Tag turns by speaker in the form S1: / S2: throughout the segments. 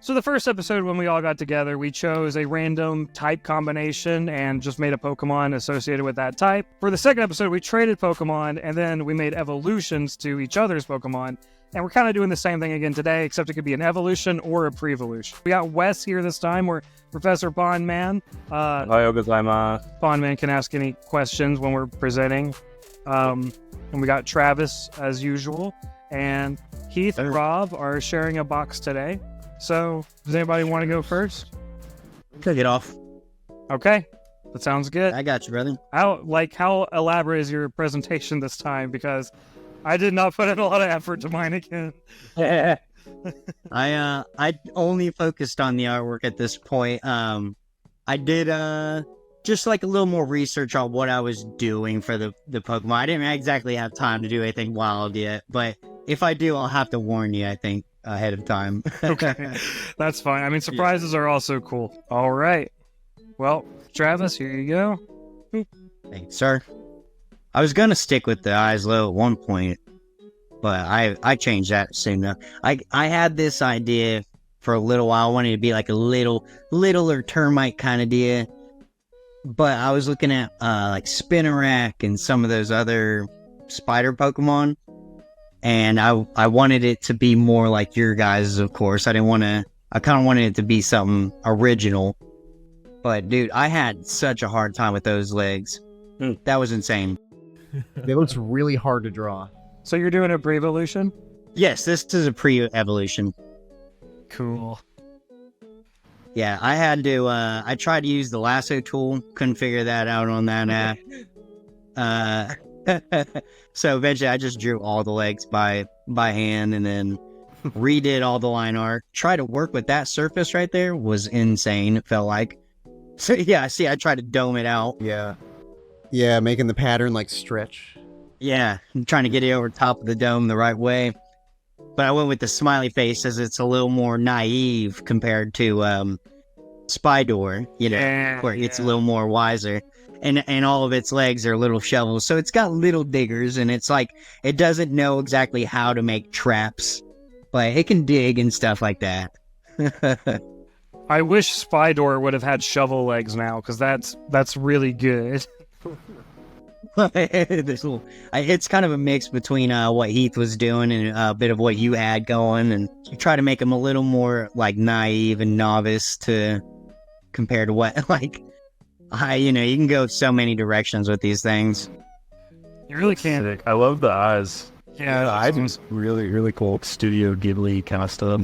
S1: So the first episode, when we all got together, we chose a random type combination and just made a Pokemon associated with that type. For the second episode, we traded Pokemon, and then we made evolutions to each other's Pokemon. And we're kind of doing the same thing again today, except it could be an evolution or a pre-evolution. We got Wes here this time. We're Professor Pondman.
S2: Ohayou gozaimasu.
S1: Pondman can ask any questions when we're presenting. And we got Travis, as usual. And Heath and Rob are sharing a box today. So, does anybody want to go first?
S3: Kick it off.
S1: Okay, that sounds good.
S3: I got you, brother.
S1: How elaborate is your presentation this time? Because I did not put in a lot of effort to mine again.
S3: I only focused on the artwork at this point. I did just like a little more research on what I was doing for the Pokemon. I didn't exactly have time to do anything wild yet, but if I do, I'll have to warn you, I think, ahead of time.
S1: Okay, that's fine. I mean, surprises are also cool. All right. Well, Travis, here you go.
S3: Thanks, sir. I was going to stick with the eyes low at one point, but I changed that soon enough. I had this idea for a little while. I wanted to be like a littler termite kind of deal, but I was looking at like Spinarak and some of those other spider Pokemon, and I wanted it to be more like your guys', of course. I kind of wanted it to be something original. But dude, I had such a hard time with those legs. That was insane.
S4: It looks really hard to draw.
S1: So you're doing a pre-evolution?
S3: Yes, this is a pre-evolution.
S1: Cool.
S3: Yeah, I had to, I tried to use the lasso tool, couldn't figure that out on that app. So eventually I just drew all the legs by hand and then redid all the line art. Try to work with that surface right there was insane, it felt like. So yeah, see, I tried to dome it out.
S4: Yeah, making the pattern like stretch.
S3: Yeah, I'm trying to get it over top of the dome the right way. But I went with the smiley face as it's a little more naive compared to Spydor, where it's a little more wiser. And all of its legs are little shovels. So it's got little diggers, and it's like, it doesn't know exactly how to make traps, but it can dig and stuff like that.
S1: I wish Spydor would have had shovel legs now, because that's really good.
S3: It's kind of a mix between what Heath was doing and a bit of what you had going, and you try to make him a little more like naive and novice to compare to what like you can go so many directions with these things.
S1: You really can.
S2: Sick. I love the eyes.
S1: Yeah,
S2: the eyes was really, really cool. Studio Ghibli kind of stuff.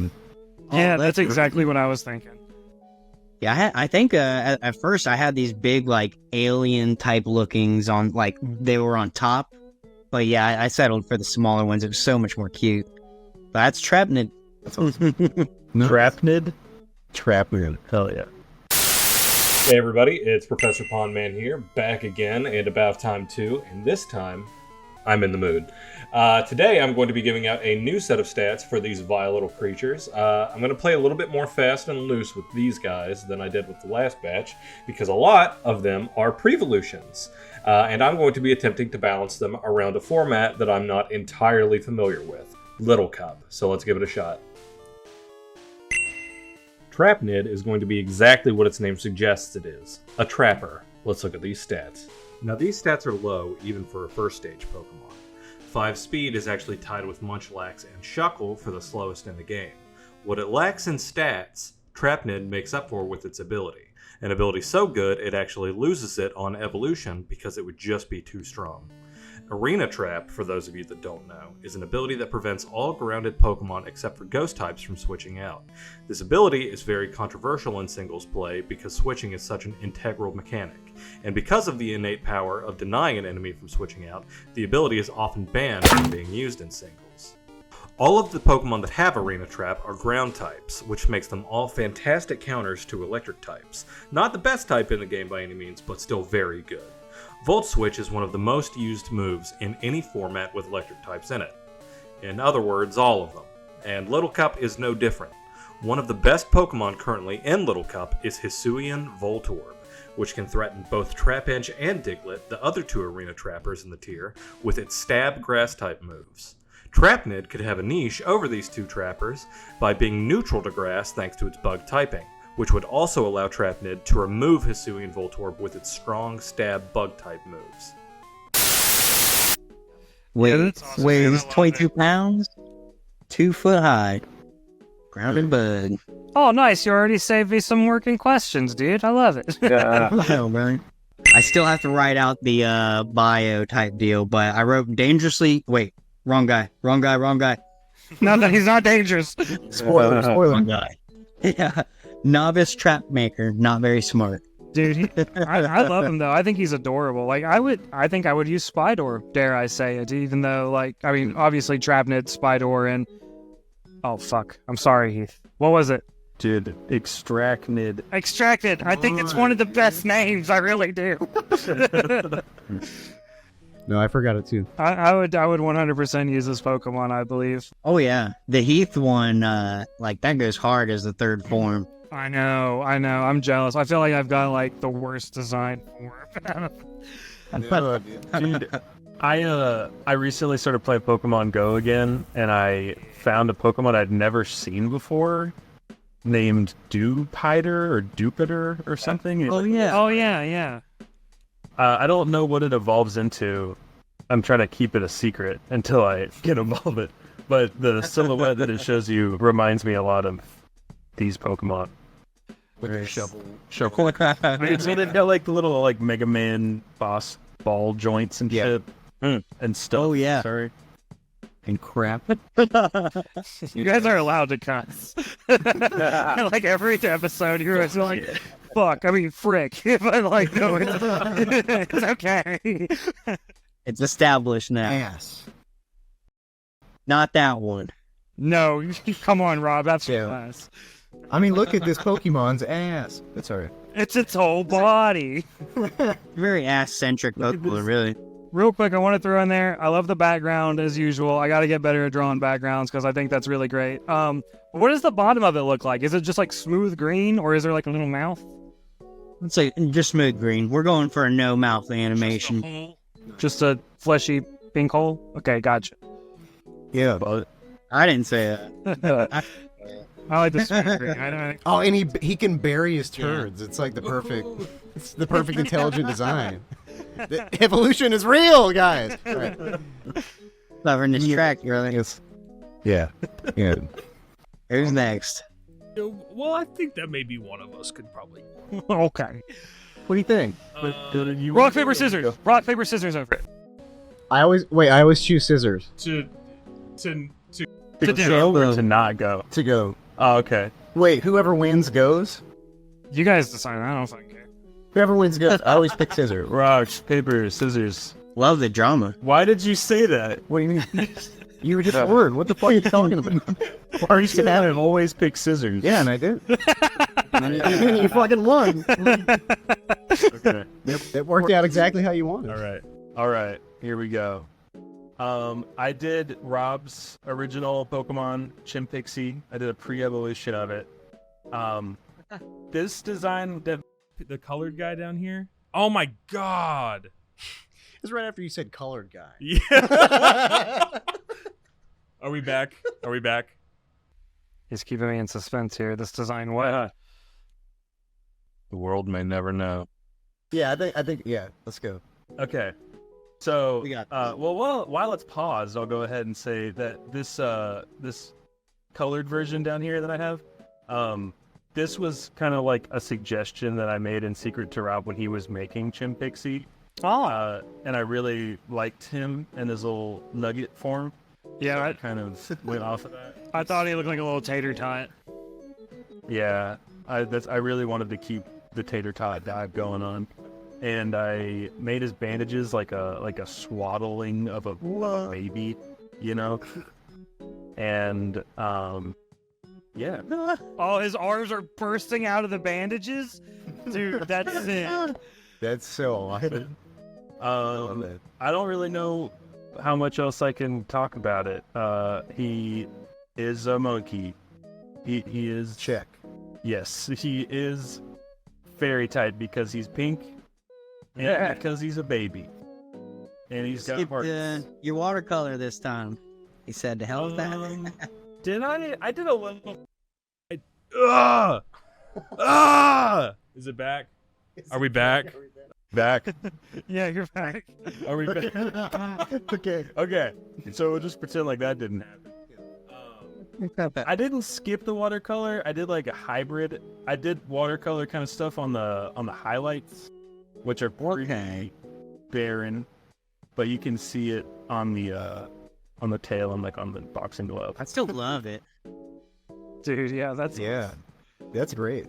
S1: Yeah, that's exactly what I was thinking.
S3: Yeah, I think at first I had these big like alien type lookings on, like they were on top, but yeah, I settled for the smaller ones. It was so much more cute. But that's Trapnid.
S2: That's awesome. Trapnid? Trapnid. Hell yeah.
S5: Hey everybody, it's Professor Pondman here, back again, and about time too, and this time, I'm in the mood. Today I'm going to be giving out a new set of stats for these vile little creatures. I'm going to play a little bit more fast and loose with these guys than I did with the last batch, because a lot of them are Prevolutions, and I'm going to be attempting to balance them around a format that I'm not entirely familiar with, Little Cup, so let's give it a shot. Trapnid is going to be exactly what its name suggests it is, a trapper. Let's look at these stats. Now these stats are low even for a first stage Pokemon. 5 speed is actually tied with Munchlax and Shuckle for the slowest in the game. What it lacks in stats, Trapnid makes up for with its ability. An ability so good it actually loses it on evolution because it would just be too strong. Arena Trap, for those of you that don't know, is an ability that prevents all grounded Pokemon except for ghost types from switching out. This ability is very controversial in singles play because switching is such an integral mechanic, and because of the innate power of denying an enemy from switching out, the ability is often banned from being used in singles. All of the Pokemon that have Arena Trap are ground types, which makes them all fantastic counters to electric types. Not the best type in the game by any means, but still very good. Volt Switch is one of the most used moves in any format with electric types in it. In other words, all of them. And Little Cup is no different. One of the best Pokemon currently in Little Cup is Hisuian Voltorb, which can threaten both Trapinch and Diglett, the other two arena trappers in the tier, with its stab grass type moves. Trapnid could have a niche over these two trappers by being neutral to grass thanks to its bug typing, which would also allow Trapnid to remove Hisuian Voltorb with its strong stab bug type moves.
S3: Weighs 22 pounds, 2 foot high, grounded bug.
S1: Oh, nice. You already saved me some working questions, dude. I love it.
S3: Wow, man. I still have to write out the bio type deal, but I wrote dangerously. Wait, wrong guy.
S1: No, he's not dangerous.
S4: Spoiler.
S3: Wrong guy. Yeah. Novice trap maker, not very smart.
S1: Dude, I love him though. I think he's adorable. Like I think I would use Spydor, dare I say it, even though obviously Trapnid, Spydor, and oh fuck. I'm sorry, Heath. What was it?
S2: Dude, Extracnid.
S1: Extracted. I think it's one of the best names. I really do.
S4: No, I forgot it too.
S1: I would 100% use this Pokemon, I believe.
S3: Oh yeah, the Heath one, that goes hard as the third form.
S1: I know. I'm jealous. I feel like I've got like the worst design form.
S2: Dude, I recently started playing Pokemon Go again, and I found a Pokemon I'd never seen before, named Dewpider or Dupider or something.
S3: Oh yeah.
S1: Oh yeah.
S2: I don't know what it evolves into. I'm trying to keep it a secret until I get evolve it. But the silhouette that it shows you reminds me a lot of these Pokemon. With a shovel. It's they've got like the little like Mega Man boss ball joints and shit and stuff.
S3: Oh yeah.
S2: Sorry.
S3: And crap.
S1: You guys are allowed to cuss. Like every episode, you're just like, fuck. I mean, frick. But like, no, it's okay.
S3: It's established now.
S4: Ass.
S3: Not that one.
S1: No, come on, Rob. That's
S6: Yeah.
S1: class.
S6: I mean, look at this Pokemon's ass. That's alright.
S1: It's its whole body.
S3: Very ass-centric Pokemon, really.
S1: Real quick, I want to throw in there, I love the background as usual. I got to get better at drawing backgrounds because I think that's really great. What does the bottom of it look like? Is it just like smooth green or is there like a little mouth?
S3: It's like just smooth green. We're going for a no mouth animation.
S1: Just a fleshy pink hole? Okay, gotcha.
S6: Yeah.
S2: But
S3: I didn't say that.
S1: I like the smooth green. I don't.
S4: Oh, and he can bury his turds. It's like the perfect intelligent design. The evolution is real, guys. All right.
S3: Covering this track, really.
S6: Yeah. Yeah.
S3: Who's next?
S7: Well, I think that maybe one of us could probably.
S1: Okay.
S6: What do you think?
S1: Rock, paper, scissors. Rock, paper, scissors over it.
S4: I always choose scissors.
S7: To
S2: to
S1: do.
S2: go or to not go?
S6: To go.
S2: Oh, okay.
S6: Wait, whoever wins goes?
S1: You guys decide. I don't fucking care.
S6: Whoever wins goes. I always pick scissors.
S2: Rocks, paper, scissors.
S3: Love the drama.
S2: Why did you say that?
S6: What do you mean? You were just a word. What the fuck are you talking about?
S2: Why are you saying I always pick scissors?
S6: Yeah, and I did. You fucking won.
S2: Okay.
S4: It worked out exactly how you wanted.
S2: All right. Here we go. I did Rob's original Pokemon, Chimpixie. I did a pre-evolution of it. This design,
S7: the colored guy down here. Oh my god!
S4: It's right after you said colored guy.
S7: Yeah. Are we back?
S1: He's keeping me in suspense here. This design, what?
S2: the world may never know.
S6: Yeah, I think. Yeah, let's go.
S2: Okay. So,
S3: We got
S2: well, while it's paused, I'll go ahead and say that this colored version down here that I have, this was kind of like a suggestion that I made in secret to Rob when he was making Chimpixie.
S1: Oh.
S2: And I really liked him in his little nugget form.
S1: Yeah,
S2: I kind of went off of that.
S1: I thought he looked like a little tater tot.
S2: Yeah, I really wanted to keep the tater tot dive going on. And I made his bandages like a swaddling of a baby, you know? And, yeah.
S1: Oh, his arms are bursting out of the bandages? Dude, that's it.
S6: That's so awesome.
S2: I don't really know how much else I can talk about it. He is a monkey. He is...
S6: Check.
S2: Yes, he is fairy type because he's pink and because he's a baby. And he's got
S3: Skip
S2: hearts.
S3: your watercolor this time. He said to hell with that.
S2: Did I? I did a little.
S7: Is it back? Are we back?
S2: Back.
S1: Yeah, you're back.
S2: Are we back?
S4: Okay.
S2: Okay. So we'll just pretend like that didn't happen. I didn't skip the watercolor. I did like a hybrid. I did watercolor kind of stuff on the highlights, which are pretty barren, but you can see it on the tail and like on the boxing glove.
S3: I still love it.
S1: Dude, yeah, that's
S4: Yeah. That's great.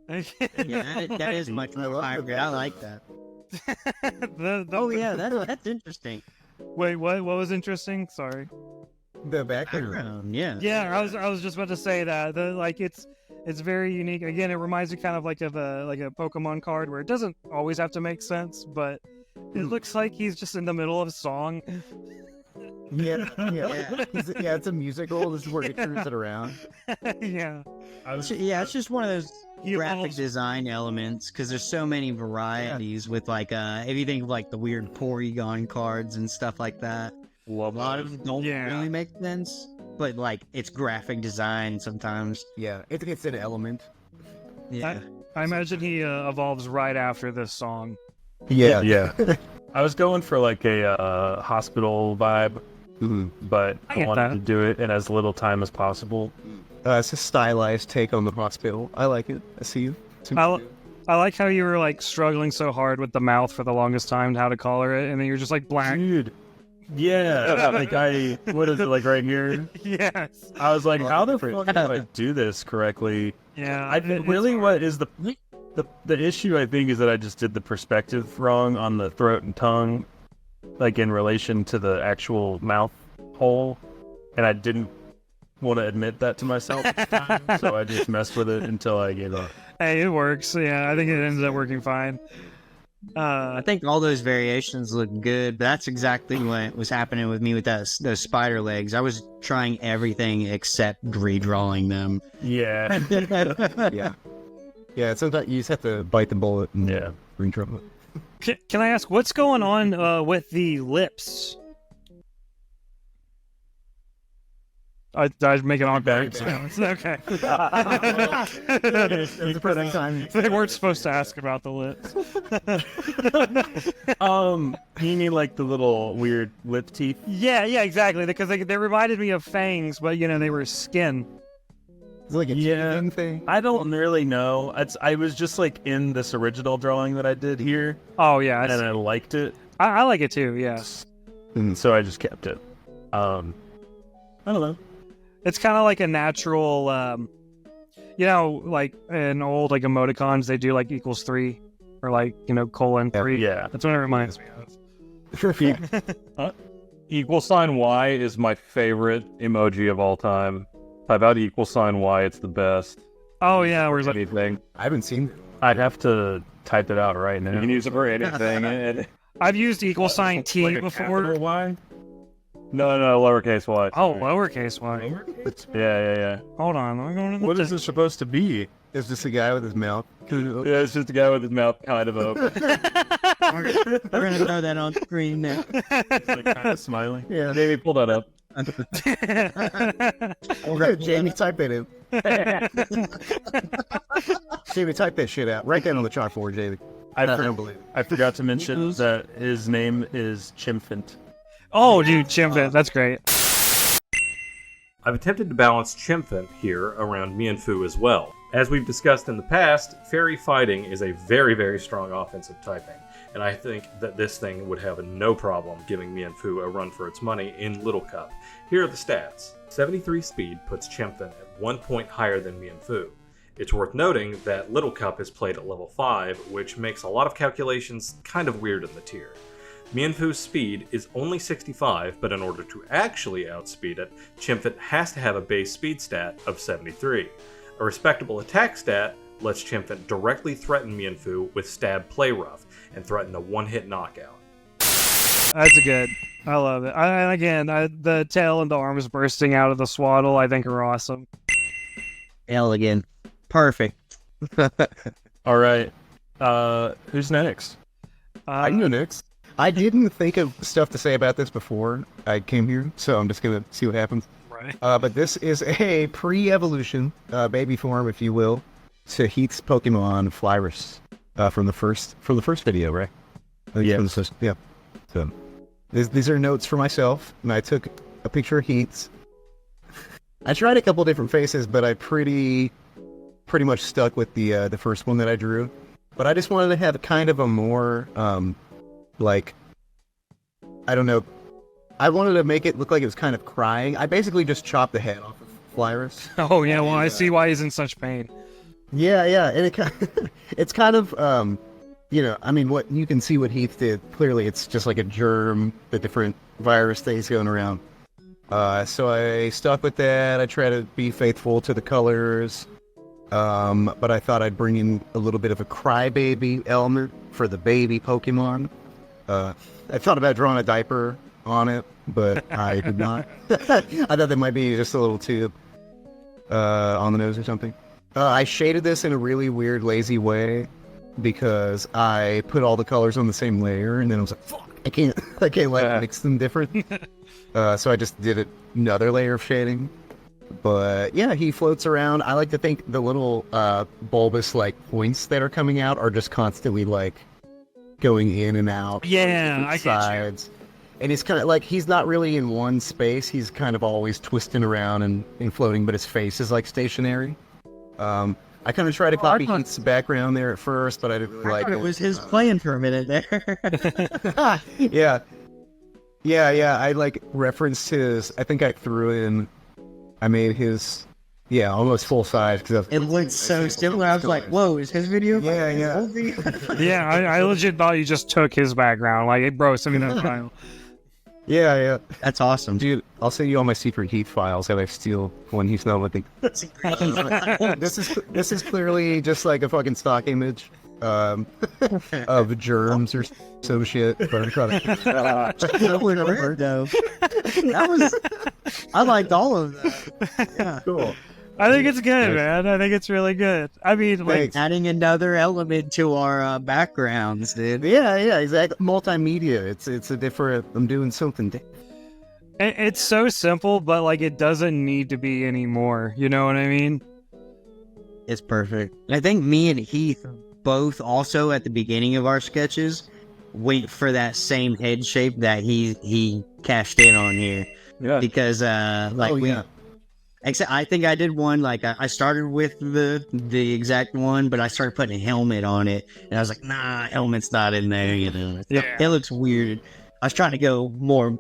S3: Yeah, that is much more hybrid. I like that.
S1: Oh
S3: Yeah, that's interesting.
S1: Wait, what was interesting? Sorry.
S4: The background.
S3: Yeah.
S1: Yeah, I was just about to say that. It's very unique. Again, it reminds me kind of like of a Pokemon card where it doesn't always have to make sense, but it looks like he's just in the middle of a song.
S4: Yeah. Yeah, it's a musical. This is where it turns it around.
S1: Yeah.
S3: It's just one of those
S1: He
S3: graphic
S1: evolves-
S3: design elements because there's so many varieties with like if you think of like the weird Porygon cards and stuff like that. A lot of them don't really make sense, but like it's graphic design sometimes.
S4: Yeah, it's an element.
S3: Yeah.
S1: I imagine he evolves right after this song.
S4: Yeah.
S2: Yeah. I was going for like a hospital vibe, but
S1: I
S2: I
S1: get
S2: wanted
S1: that.
S2: to do it in as little time as possible.
S6: It's a stylized take on the hospital. I like it. I see you.
S1: I like how you were like struggling so hard with the mouth for the longest time, how to color it, and then you're just like blank.
S2: Dude. Yeah. Like what is it, like right here?
S1: Yes.
S2: I was like, how the fuck do I do this correctly?
S1: Yeah.
S2: What is the issue, I think, is that I just did the perspective wrong on the throat and tongue, like in relation to the actual mouth hole, and I didn't want to admit that to myself this time, so I just messed with it until I gave up.
S1: Hey, it works. Yeah, I think it ended up working fine.
S3: I think all those variations look good. But that's exactly what was happening with me with those spider legs. I was trying everything except redrawing them.
S2: Yeah.
S4: Yeah. Yeah, sometimes you just have to bite the bullet and
S2: Yeah.
S4: redraw it.
S1: Can I ask what's going on with the lips? I make it on back. Okay. They weren't supposed to ask about the lips.
S2: You need like the little weird lip teeth.
S1: Yeah, exactly. Because they reminded me of fangs, but they were skin.
S4: It's like a teething thing.
S2: I don't really know. I was just like in this original drawing that I did here,
S1: Oh yeah,
S2: and I liked it,
S1: I like it too. Yeah,
S2: so I just kept it. I don't know.
S1: it's kind of like a natural. Like in old like emoticons, they do like =3 or like :3.
S2: Yeah.
S1: That's what it reminds me of.
S5: $Y is my favorite emoji of all time. Type out $Y, it's the best.
S1: Oh yeah, where's like
S5: Anything.
S4: I haven't seen it.
S2: I'd have to type it out right now.
S5: You can use it for anything.
S1: I've used =T before.
S2: Y?
S5: No, lowercase y.
S1: Oh, lowercase y.
S2: Yeah.
S1: Hold on, I'm going to the
S2: What is this supposed to be?
S4: It's just a guy with his mouth.
S5: Yeah, it's just a guy with his mouth kind of open.
S3: We're gonna throw that on screen now.
S2: It's like kind of smiling.
S4: Yeah.
S5: Jamie, pull that up.
S4: Jamie, type that in. Jamie, type that shit out. Write that on the chalkboard, Jamie. I don't believe it.
S2: I forgot to mention that his name is Chimpin.
S1: Oh, dude, Chimpin, that's great.
S5: I've attempted to balance Chimpin here around Mienfoo as well. As we've discussed in the past, fairy fighting is a very, very strong offensive typing, and I think that this thing would have no problem giving Mienfoo a run for its money in Little Cup. Here are the stats. 73 speed puts Chimpin at 1 point higher than Mienfoo. It's worth noting that Little Cup is played at level 5, which makes a lot of calculations kind of weird in the tier. Mienfoo's speed is only 65, but in order to actually outspeed it, Chimpin has to have a base speed stat of 73. A respectable attack stat lets Chimpin directly threaten Mienfoo with Stab Play Rough and threaten a one-hit knockout.
S1: That's good. I love it. The tail and the arms bursting out of the swaddle, I think, are awesome.
S3: Elegant. Perfect.
S2: All right. Who's next?
S4: I can go next. I didn't think of stuff to say about this before I came here, so I'm just gonna see what happens.
S1: Right.
S4: But this is a pre-evolution baby form, if you will, to Heath's Pokemon Flyrus from the first video, right?
S2: Yeah.
S4: Yeah. So these are notes for myself, and I took a picture of Heath's. I tried a couple different faces, but I pretty much stuck with the first one that I drew. But I just wanted to have kind of a more like, I don't know. I wanted to make it look like it was kind of crying. I basically just chopped the head off of Flyrus.
S1: Oh yeah, well I see why he's in such pain.
S4: Yeah, and it's kind of I mean, what you can see what Heath did. Clearly, it's just like a germ, the different virus things going around. So I stuck with that. I try to be faithful to the colors, but I thought I'd bring in a little bit of a crybaby element for the baby Pokemon. I thought about drawing a diaper on it, but I did not. I thought that might be just a little too on the nose or something. I shaded this in a really weird, lazy way because I put all the colors on the same layer, and then I was like, "Fuck, I can't like mix them different." So I just did another layer of shading. But yeah, he floats around. I like to think the little bulbous like points that are coming out are just constantly like going in and out.
S1: Yeah, I get you.
S4: Sides. And he's kind of like, he's not really in one space. He's kind of always twisting around and floating, but his face is like stationary. I kind of tried to copy Heath's background there at first, but I didn't really like it.
S3: It was his playing for a minute there.
S4: Yeah. I like referenced his, I think I made his, almost full size.
S3: It looked so similar. I was like, whoa, is his video?
S4: Yeah.
S1: Yeah, I legit thought you just took his background. Like, bro, send me that file.
S4: Yeah.
S3: That's awesome.
S4: Dude, I'll send you all my secret Heath files that I steal when he's not looking. This is clearly just like a fucking stock image of germs or some shit. But I'm trying to...
S3: I liked all of that. Yeah.
S4: Cool.
S1: I think it's good, man. I think it's really good. I mean, like,
S3: Adding another element to our backgrounds, dude.
S4: Yeah, exactly. Multimedia. It's a different. I'm doing something.
S1: it's so simple, but like it doesn't need to be anymore. You know what I mean?
S3: It's perfect. I think me and Heath both also at the beginning of our sketches wait for that same head shape that he cashed in on here.
S2: Yeah.
S3: Because except I think I did one like I started with the exact one, but I started putting a helmet on it, and I was like, nah, helmet's not in there. You know, it looks weird. I was trying to go more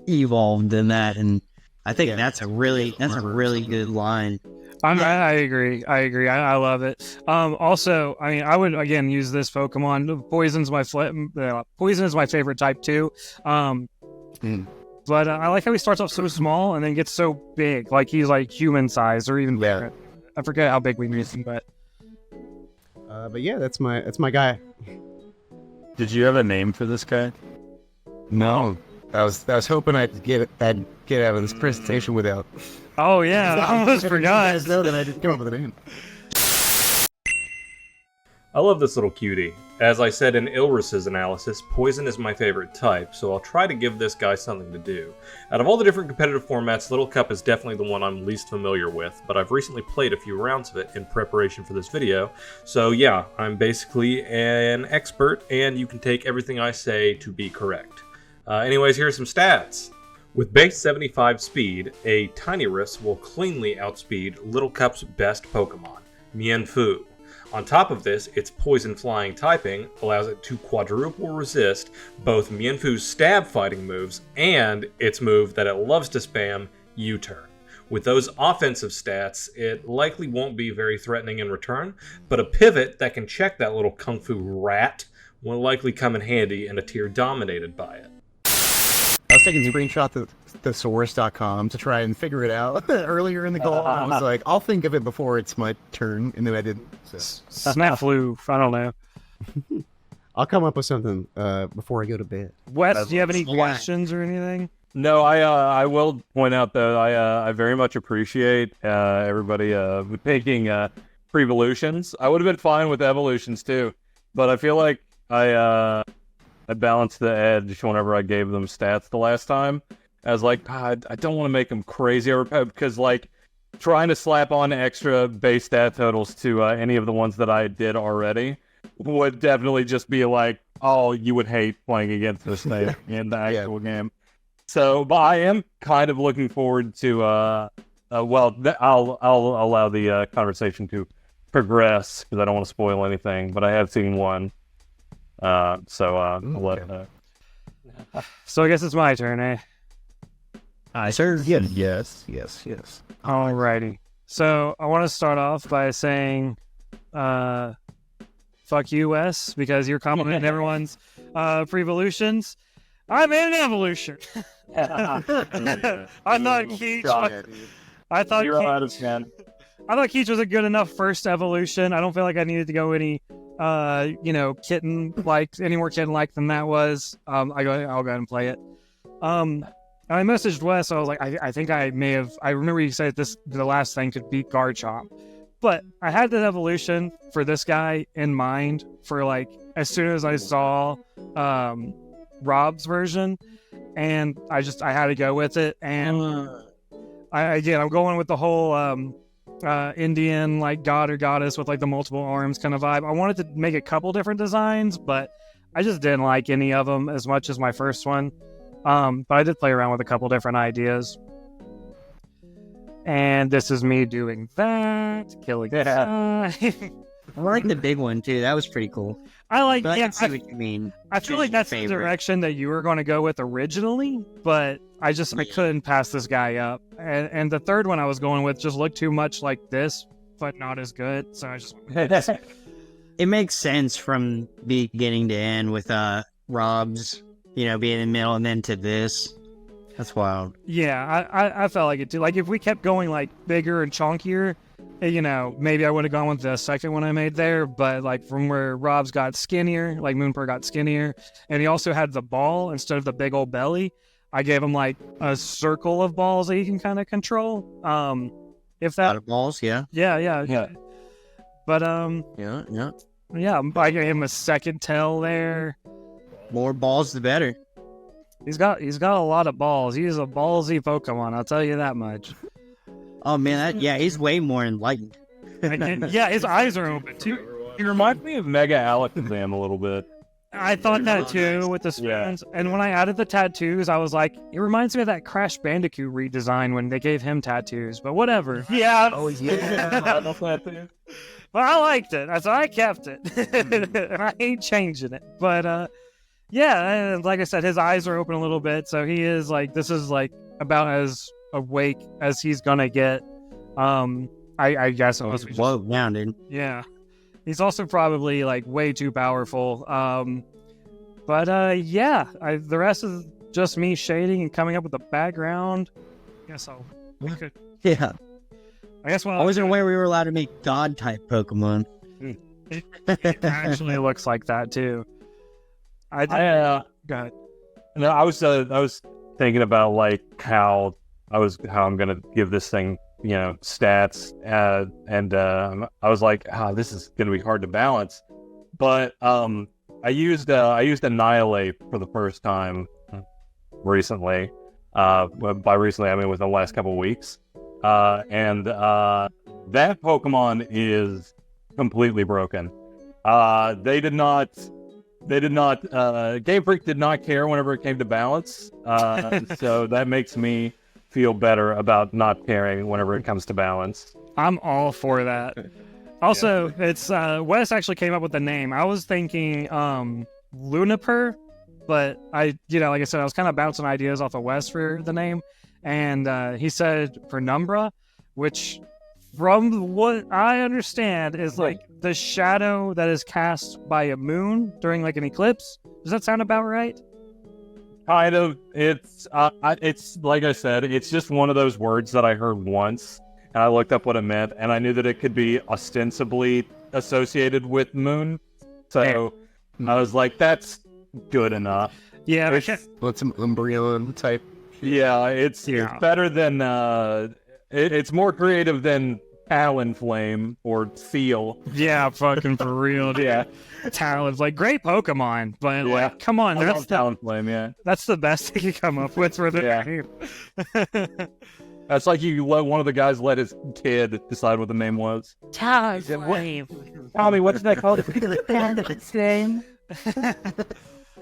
S3: evolved than that, and I think that's a really good line.
S1: I agree. I love it. Also, I mean, I would again use this Pokemon. Poison is my favorite type too. But I like how he starts off so small and then gets so big. Like he's like human size or even bigger. I forget how big we made him, but
S4: yeah, that's my guy.
S2: Did you have a name for this guy?
S4: No, I was hoping I'd get out of this presentation without.
S1: Oh yeah, I almost forgot.
S4: You guys know that I didn't come up with a name.
S5: I love this little cutie. As I said in Ilris's analysis, Poison is my favorite type, so I'll try to give this guy something to do. Out of all the different competitive formats, Little Cup is definitely the one I'm least familiar with, but I've recently played a few rounds of it in preparation for this video, so yeah, I'm basically an expert, and you can take everything I say to be correct. Anyways, here are some stats. With base 75 speed, a Tinyrus will cleanly outspeed Little Cup's best Pokemon, Mienfoo. On top of this, its poison flying typing allows it to quadruple resist both Mienfoo's stab fighting moves and its move that it loves to spam, U-turn. With those offensive stats, it likely won't be very threatening in return, but a pivot that can check that little kung fu rat will likely come in handy in a tier dominated by it.
S4: I was taking a screenshot of thesaurus.com to try and figure it out earlier in the call. I was like, I'll think of it before it's my turn, and then I didn't. So.
S1: Snap flu. I don't know.
S4: I'll come up with something before I go to bed.
S1: Wes, do you have any questions or anything?
S2: No, I will point out though, I very much appreciate everybody making Prevolutions. I would have been fine with Evolutions too, but I feel like I balanced the edge whenever I gave them stats the last time. I was like, I don't want to make them crazy because like trying to slap on extra base stat totals to any of the ones that I did already would definitely just be like, oh, you would hate playing against this thing in the actual game. So, but I am kind of looking forward to. I'll allow the conversation to progress because I don't want to spoil anything. But I have seen one, so I'll let.
S1: So I guess it's my turn, eh?
S3: Sir.
S4: Yes.
S1: Alrighty. So I want to start off by saying, fuck you, Wes, because you're complimenting everyone's Prevolutions. I'm in an evolution. I thought Keach. I thought Keach was a good enough first evolution. I don't feel like I needed to go any, kitten like any more kitten like than that was. I'll go ahead and play it. I messaged Wes. I was like, I think I may have. I remember you said the last thing could beat Garchomp, but I had that evolution for this guy in mind for like as soon as I saw Rob's version, and I had to go with it. And I'm going with the whole Indian like god or goddess with like the multiple arms kind of vibe. I wanted to make a couple different designs, but I just didn't like any of them as much as my first one. But I did play around with a couple different ideas. And this is me doing that, killing
S3: I like the big one too. That was pretty cool.
S1: I
S3: can see what you mean.
S1: I feel like that's the direction that you were going to go with originally, but I couldn't pass this guy up. And the third one I was going with just looked too much like this, but not as good. So I just
S3: It makes sense from beginning to end with Rob's, being in the middle and then to this. That's wild.
S1: Yeah, I felt like it too. Like if we kept going like bigger and chunkier, maybe I would have gone with the second one I made there. But like from where Rob's got skinnier, like Moonpur got skinnier, and he also had the ball instead of the big old belly. I gave him like a circle of balls that he can kind of control. If that
S3: a lot of balls, yeah.
S1: Yeah. But
S3: Yeah.
S1: I gave him a second tail there.
S3: More balls, the better.
S1: He's got a lot of balls. He's a ballsy Pokemon, I'll tell you that much.
S3: Oh man, he's way more enlightened.
S1: Yeah, his eyes are open too.
S2: He reminds me of Mega Alakazam a little bit.
S1: I thought that too with the spoons. Yeah. And when I added the tattoos, I was like, it reminds me of that Crash Bandicoot redesign when they gave him tattoos. But whatever.
S2: Yeah.
S4: Oh yeah.
S1: But I liked it, so I kept it, and I ain't changing it. But yeah, like I said, his eyes are open a little bit, so he is like, this is like about as awake as he's gonna get. I guess it was
S3: well rounded.
S1: Yeah, he's also probably like way too powerful. But the rest is just me shading and coming up with a background. We could.
S3: Yeah.
S1: I guess
S3: I wasn't aware we were allowed to make God type Pokemon.
S1: It actually looks like that too. Go ahead.
S2: No, I was thinking about like how I'm gonna give this thing stats and I was like, this is gonna be hard to balance, but I used Annihilate for the first time recently. By recently I mean within the last couple of weeks. And that Pokemon is completely broken. Game Freak did not care whenever it came to balance. So that makes me feel better about not caring whenever it comes to balance.
S1: I'm all for that. Also, it's Wes actually came up with the name. I was thinking Lunapur, but like I said, I was kind of bouncing ideas off of Wes for the name. And he said Penumbra, which, from what I understand, is like the shadow that is cast by a moon during like an eclipse. Does that sound about right?
S2: Kind of. It's like I said, it's just one of those words that I heard once, and I looked up what it meant, and I knew that it could be ostensibly associated with moon. So I was like, that's good enough.
S1: Yeah.
S4: What's some Umbreon type?
S2: Yeah, it's better than it's more creative than
S8: Talonflame or Seal.
S1: Yeah, fucking for real, dude.
S8: Yeah.
S1: Talon's like great Pokemon, but
S8: Yeah.
S1: like, come on,
S8: I love Talonflame, yeah.
S1: that's the best they could come up with for their
S8: Yeah.
S1: name.
S8: That's like you let one of the guys let his kid decide what the name was.
S1: Talonflame.
S8: Tommy, what's that called?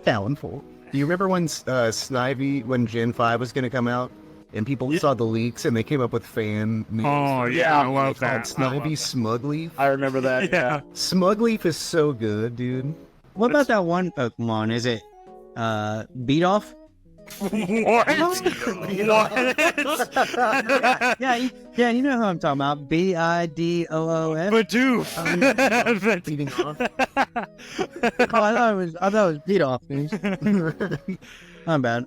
S4: Talonful. Do you remember when Snivy, when Gen 5 was going to come out, and people saw the leaks and they came up with fan names?
S1: Oh yeah, I love
S4: Called
S1: that.
S4: Snivy Smugleaf.
S8: I remember that.
S1: Yeah.
S4: Smugleaf is so good, dude.
S3: What about that one Pokemon? Is it Beat Off?
S1: What?
S3: Yeah, you know who I'm talking about. Bidoof.
S1: Badoof.
S4: Beating off.
S3: Oh, I thought it was Beat Off. Not bad.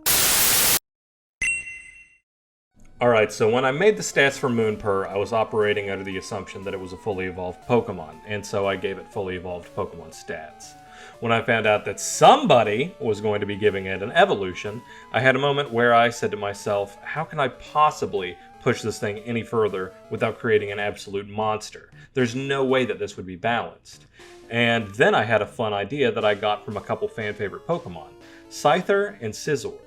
S5: Alright, so when I made the stats for Moonpur, I was operating under the assumption that it was a fully evolved Pokemon, and so I gave it fully evolved Pokemon stats. When I found out that somebody was going to be giving it an evolution, I had a moment where I said to myself, how can I possibly push this thing any further without creating an absolute monster? There's no way that this would be balanced. And then I had a fun idea that I got from a couple fan-favorite Pokemon, Scyther and Scizor.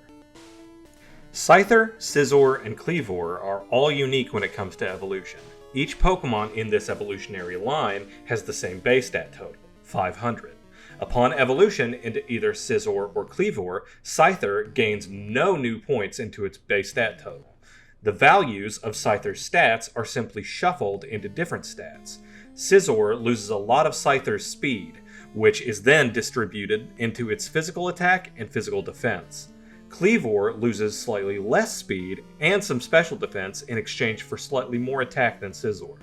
S5: Scyther, Scizor, and Kleavor are all unique when it comes to evolution. Each Pokemon in this evolutionary line has the same base stat total, 500. Upon evolution into either Scizor or Kleavor, Scyther gains no new points into its base stat total. The values of Scyther's stats are simply shuffled into different stats. Scizor loses a lot of Scyther's speed, which is then distributed into its physical attack and physical defense. Kleavor loses slightly less speed and some special defense in exchange for slightly more attack than Scizor.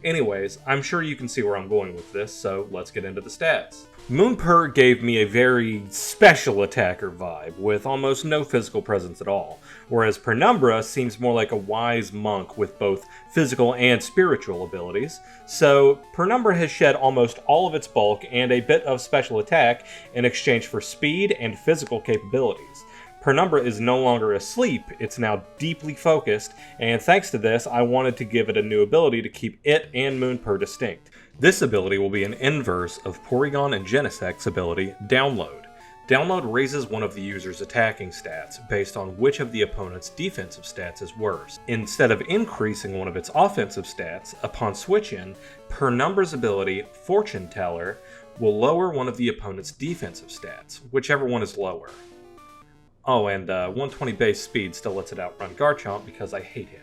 S5: Anyways, I'm sure you can see where I'm going with this, so let's get into the stats. Moonpur gave me a very special attacker vibe, with almost no physical presence at all, whereas Penumbra seems more like a wise monk with both physical and spiritual abilities, so Penumbra has shed almost all of its bulk and a bit of special attack in exchange for speed and physical capabilities. Penumbra is no longer asleep, it's now deeply focused, and thanks to this, I wanted to give it a new ability to keep it and Moonpur distinct. This ability will be an inverse of Porygon and Genesect's ability, Download. Download raises one of the user's attacking stats based on which of the opponent's defensive stats is worse. Instead of increasing one of its offensive stats, upon switch-in, Penumbra's ability, Fortune Teller, will lower one of the opponent's defensive stats, whichever one is lower. Oh, and 120 base speed still lets it outrun Garchomp because I hate him.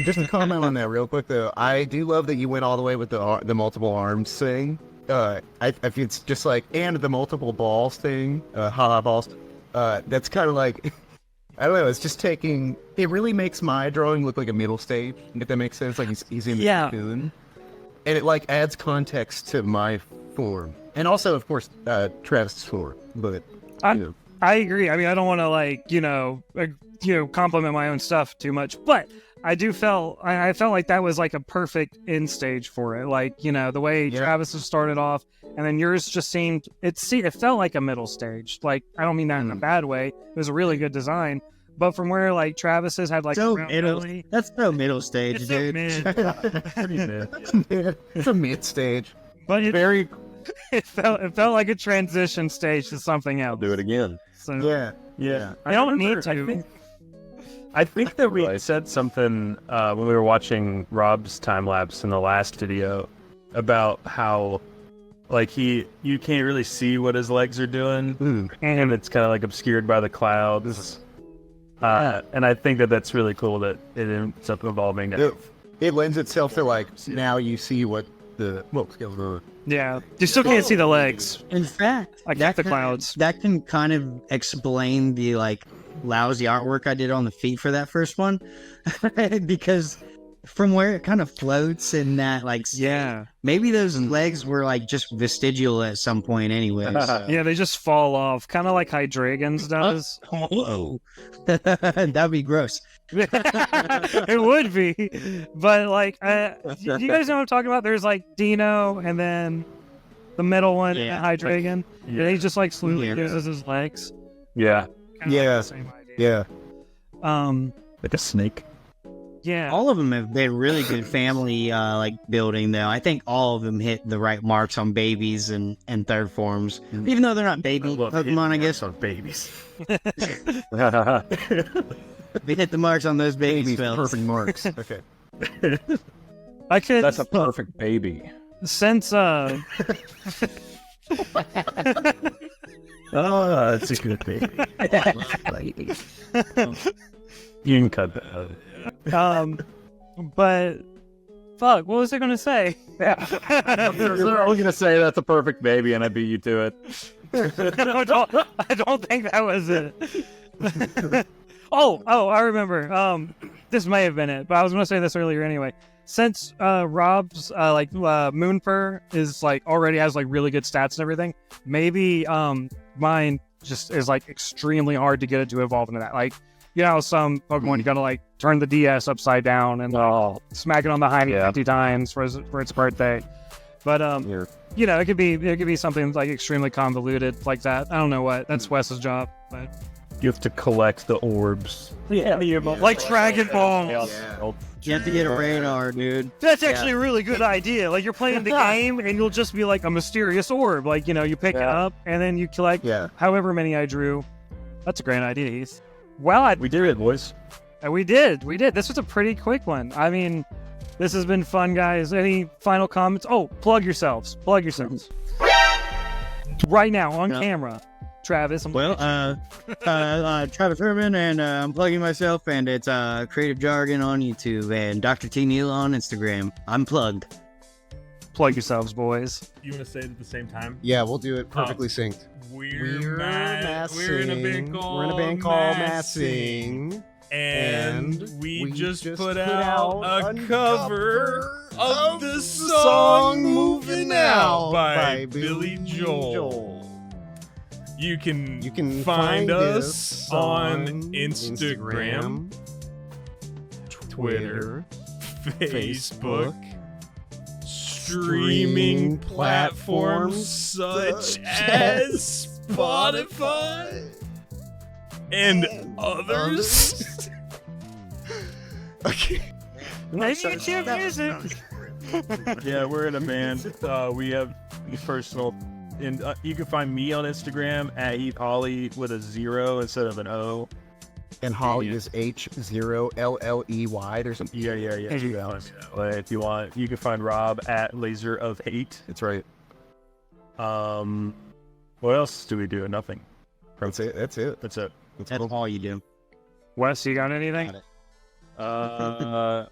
S4: Just to comment on that real quick, though, I do love that you went all the way with the multiple arms thing. I feel it's just like, and the multiple balls thing, haha balls. That's kind of like, I don't know, it's just taking, it really makes my drawing look like a middle stage, if that makes sense, like he's in the cocoon. And it like adds context to my form. And also, of course, Travis' form, but,
S1: I agree. I mean, I don't want to compliment my own stuff too much, but I felt like that was like a perfect end stage for it. Like, the way Travis has started off, and then yours just seemed, it felt like a middle stage. Like, I don't mean that in a bad way. It was a really good design. But from where like Travis's had like
S3: so middle, that's so middle stage,
S1: it's
S3: dude.
S4: It's a mid stage.
S1: But
S8: Very.
S1: it felt like a transition stage to something else.
S2: Do it again.
S1: So
S4: Yeah.
S1: I don't need to.
S2: I think that we said something when we were watching Rob's time lapse in the last video about how, like, you can't really see what his legs are doing, and it's kind of like obscured by the clouds. And I think that that's really cool that it ends up evolving.
S4: It lends itself to like, now you see what the skills are.
S1: Yeah, you still can't see the legs.
S3: In fact,
S1: Like the clouds.
S3: That can kind of explain the like lousy artwork I did on the feet for that first one, because from where it kind of floats in that like maybe those legs were like just vestigial at some point anyways.
S1: Yeah, they just fall off, kind of like Hydreigon's does.
S3: Whoa. That'd be gross.
S1: It would be, but like, do you guys know what I'm talking about? There's like Dino, and then the middle one, Hydreigon. Yeah, he just like slowly uses his legs.
S2: Yeah.
S1: Kinda like the same idea.
S4: Yeah.
S2: Like a snake.
S1: Yeah.
S3: All of them have been really good family like building though. I think all of them hit the right marks on babies and third forms, even though they're not baby Pokemon. I guess
S2: on babies.
S3: they hit the marks on those baby spells.
S4: Perfect marks. Okay.
S1: I could.
S8: That's a perfect baby.
S1: Since
S2: Oh, that's a good baby. You can cut that out.
S1: But fuck, what was I gonna say?
S8: I was gonna say that's a perfect baby, and I beat you to it.
S1: I don't think that was it. oh, I remember. This may have been it, but I was gonna say this earlier anyway. Since Rob's Moonfur is like already has like really good stats and everything, maybe mine just is like extremely hard to get it to evolve into that. Like, you know, some Pokemon you gotta like turn the DS upside down and smack it on the hiney 50 times for its birthday. But you know, it could be something like extremely convoluted like that. I don't know what. That's Wes's job, but
S2: You have to collect the orbs.
S1: like Dragon Ball.
S3: You have to get a radar, dude.
S1: That's actually a really good idea. Like, you're playing the game, and you'll just be like a mysterious orb. Like, you know, you pick it up, and then you collect however many I drew. That's a great idea, Heath. Well,
S2: We did it, boys.
S1: we did. This was a pretty quick one. I mean, this has been fun, guys. Any final comments? Oh, plug yourselves. Right now, on camera. Travis.
S3: Well, Travis Herman, and I'm plugging myself, and it's Creative Jargon on YouTube, and Dr. T. Neal on Instagram. I'm plugged.
S1: Plug yourselves, boys.
S7: You want to say it at the same time?
S4: Yeah, we'll do it perfectly synced.
S7: We're in a band called
S6: Massing.
S7: And we just put out a cover of the song Moving Out by Billy Joel. You can find us on Instagram, Twitter, Facebook, streaming platforms such as Spotify and others.
S4: Okay.
S1: YouTube music.
S2: Yeah, we're in a band. We have personal. And you can find me on Instagram at Heath Holly with a 0 instead of an O.
S4: And Holly is H0LLEY. There's some.
S2: Yeah. If you want, you can find Rob at Laser of Hate.
S4: That's right.
S2: What else do we do? Nothing.
S4: That's it.
S2: That's it.
S3: That's all you do.
S1: Wes, you got anything?
S8: My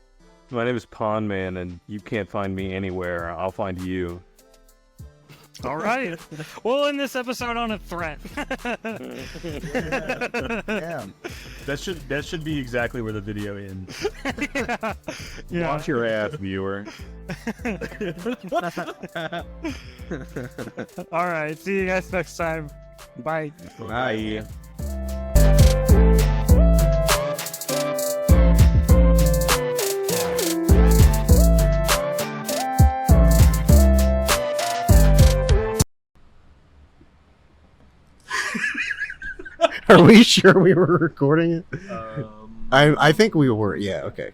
S8: name is Pond Man, and you can't find me anywhere. I'll find you.
S1: All right. We'll end this episode on a threat.
S4: Yeah.
S2: That should be exactly where the video ends.
S1: Yeah.
S8: Watch your ass, viewer.
S1: All right. See you guys next time. Bye.
S8: Bye.
S4: Are we sure we were recording it? I think we were. Yeah. Okay.